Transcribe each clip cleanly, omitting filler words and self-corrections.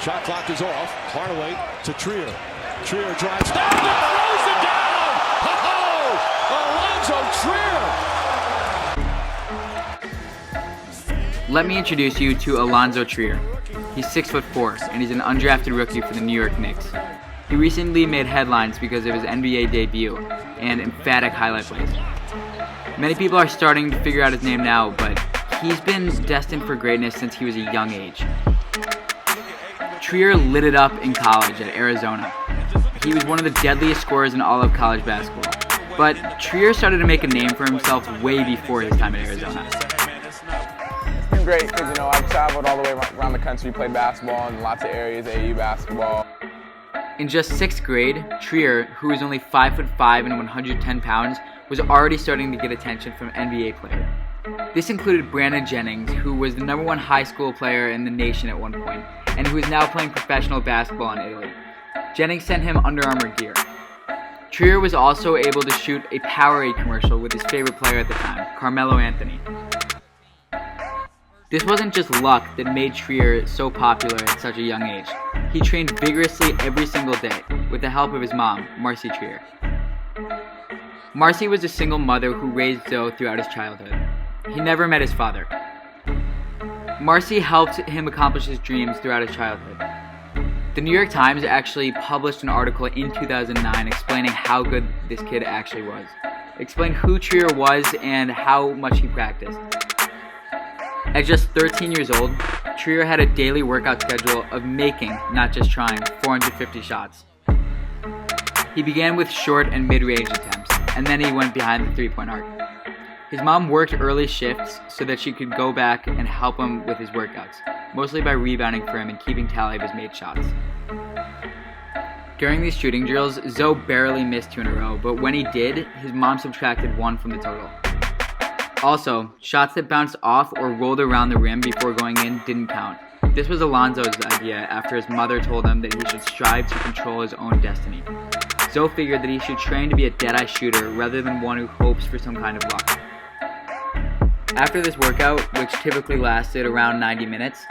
Shot clock is off. Hardaway to Trier. Trier drives down and throws it down. Allonzo Trier. Let me introduce you to Allonzo Trier. He's 6'4", and he's an undrafted rookie for the New York Knicks. He recently made headlines because of his NBA debut and emphatic highlight plays. Many people are starting to figure out his name now, but he's been destined for greatness since he was a young age. Trier lit it up in college at Arizona. He was one of the deadliest scorers in all of college basketball. But Trier started to make a name for himself way before his time at Arizona. It's been great because, I've traveled all the way around the country, played basketball in lots of areas, AAU basketball. In just 6th grade, Trier, who was only 5'5" and 110 pounds, was already starting to get attention from NBA players. This included Brandon Jennings, who was the #1 high school player in the nation at one point, and who is now playing professional basketball in Italy. Jennings sent him Under Armour gear. Trier was also able to shoot a Powerade commercial with his favorite player at the time, Carmelo Anthony. This wasn't just luck that made Trier so popular at such a young age. He trained vigorously every single day with the help of his mom, Marcy Trier. Marcy was a single mother who raised Zoe throughout his childhood. He never met his father. Marcy helped him accomplish his dreams throughout his childhood. The New York Times actually published an article in 2009 explaining how good this kid actually was. Explained who Trier was and how much he practiced. At just 13 years old, Trier had a daily workout schedule of making, not just trying, 450 shots. He began with short and mid-range attempts, and then he went behind the three-point arc. His mom worked early shifts so that she could go back and help him with his workouts, mostly by rebounding for him and keeping tally of his made shots. During these shooting drills, Zoe barely missed 2 in a row, but when he did, his mom subtracted 1 from the total. Also, shots that bounced off or rolled around the rim before going in didn't count. This was Allonzo's idea after his mother told him that he should strive to control his own destiny. Zoe figured that he should train to be a dead-eye shooter rather than one who hopes for some kind of luck. After this workout, which typically lasted around 90 minutes,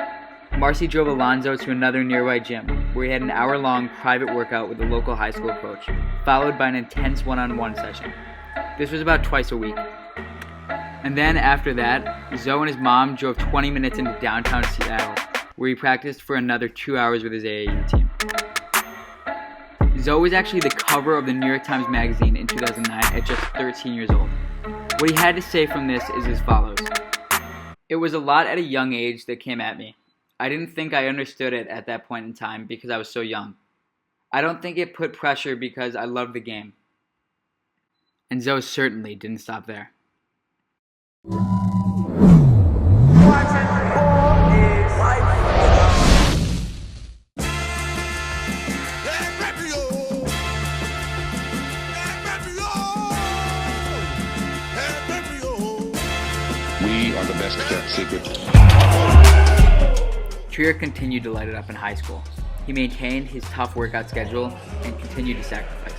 Marcy drove Allonzo to another nearby gym, where he had an hour-long private workout with a local high school coach, followed by an intense one-on-one session. This was about twice a week. And then after that, Zoe and his mom drove 20 minutes into downtown Seattle, where he practiced for another 2 hours with his AAU team. Zoe was actually the cover of the New York Times Magazine in 2009 at just 13 years old. What he had to say from this is as follows. It was a lot at a young age that came at me. I didn't think I understood it at that point in time because I was so young. I don't think it put pressure because I loved the game. And Zoe certainly didn't stop there. We are the best kept secret. Trier continued to light it up in high school. He maintained his tough workout schedule and continued to sacrifice.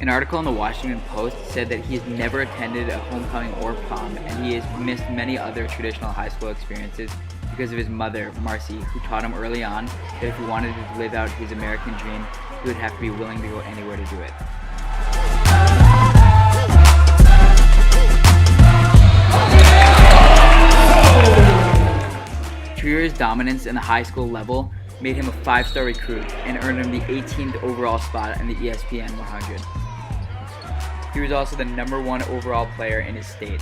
An article in the Washington Post said that he has never attended a homecoming or prom, and he has missed many other traditional high school experiences because of his mother, Marcy, who taught him early on that if he wanted to live out his American dream, he would have to be willing to go anywhere to do it. Trier's dominance in the high school level made him a 5-star recruit and earned him the 18th overall spot in the ESPN 100. He was also the #1 overall player in his state.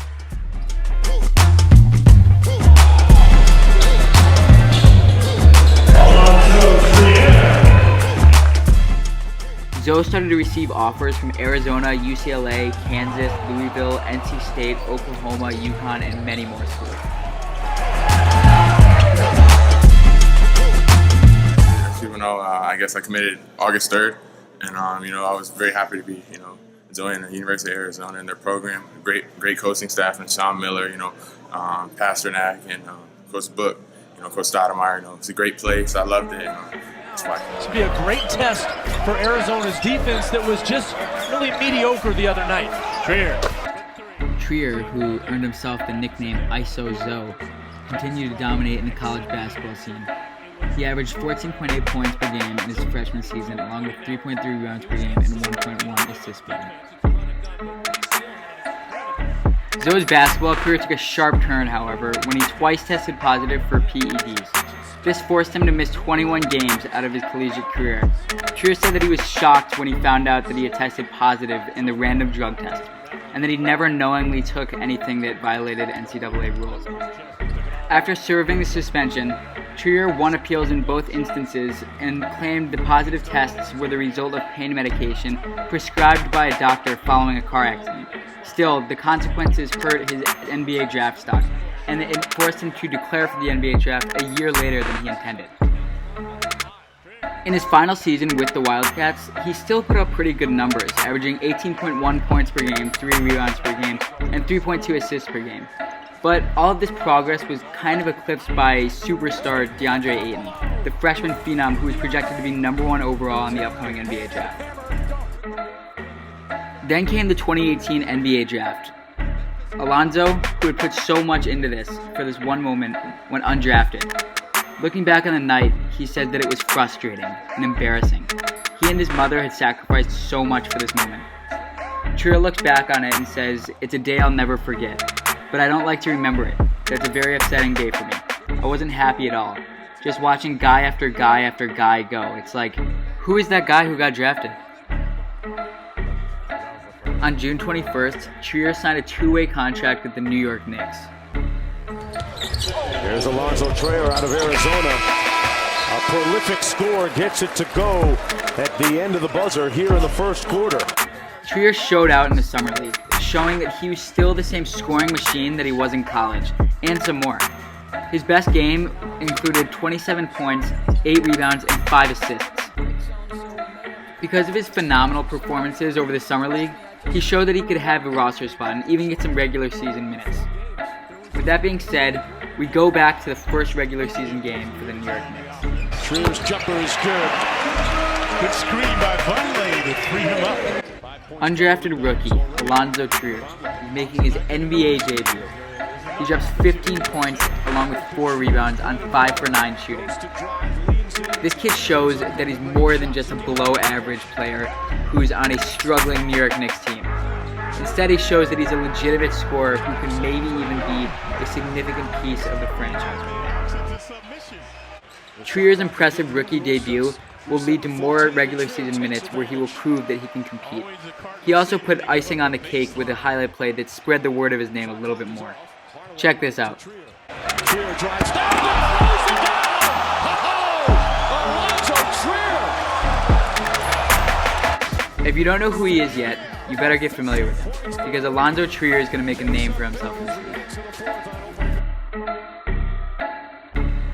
Zoe started to receive offers from Arizona, UCLA, Kansas, Louisville, NC State, Oklahoma, UConn, and many more schools. I guess I committed August 3rd, and I was very happy to be joining the University of Arizona and their program. Great coaching staff, and Sean Miller, Pasternak, and Coach Book, Coach Stoudemire. It's a great place. I loved it. This would be a great test for Arizona's defense that was just really mediocre the other night. Trier, who earned himself the nickname ISO Zoe, continued to dominate in the college basketball scene. He averaged 14.8 points per game in his freshman season, along with 3.3 rebounds per game and 1.1 assists per game. Zoe's basketball career took a sharp turn, however, when he twice tested positive for PEDs. This forced him to miss 21 games out of his collegiate career. Trier said that he was shocked when he found out that he had tested positive in the random drug test, and that he never knowingly took anything that violated NCAA rules. After serving the suspension, Trier won appeals in both instances and claimed the positive tests were the result of pain medication prescribed by a doctor following a car accident. Still, the consequences hurt his NBA draft stock, and it forced him to declare for the NBA draft a year later than he intended. In his final season with the Wildcats, he still put up pretty good numbers, averaging 18.1 points per game, 3 rebounds per game, and 3.2 assists per game. But all of this progress was kind of eclipsed by superstar DeAndre Ayton, the freshman phenom who was projected to be #1 overall in the upcoming NBA draft. Then came the 2018 NBA draft. Allonzo, who had put so much into this for this one moment, went undrafted. Looking back on the night, he said that it was frustrating and embarrassing. He and his mother had sacrificed so much for this moment. Trier looks back on it and says, "It's a day I'll never forget, but I don't like to remember it. That's a very upsetting day for me. I wasn't happy at all. Just watching guy after guy after guy go. It's like, who is that guy who got drafted?" On June 21st, Trier signed a 2-way contract with the New York Knicks. There's Allonzo Trier out of Arizona. A prolific scorer gets it to go at the end of the buzzer here in the first quarter. Trier showed out in the Summer League, showing that he was still the same scoring machine that he was in college, and some more. His best game included 27 points, 8 rebounds, and 5 assists. Because of his phenomenal performances over the Summer League, he showed that he could have a roster spot and even get some regular season minutes. With that being said, we go back to the first regular season game for the New York Knicks. Trier's jumper is good. Good screen by Vonleh to free him up. Undrafted rookie, Allonzo Trier, is making his NBA debut. He drops 15 points along with 4 rebounds on 5 for 9 shooting. This kid shows that he's more than just a below-average player who's on a struggling New York Knicks team. Instead, he shows that he's a legitimate scorer who can maybe even be a significant piece of the franchise. Trier's impressive rookie debut will lead to more regular season minutes where he will prove that he can compete. He also put icing on the cake with a highlight play that spread the word of his name a little bit more. Check this out. Trier drives down and throws it down. Allonzo Trier. If you don't know who he is yet, you better get familiar with him, because Allonzo Trier is going to make a name for himself in this league.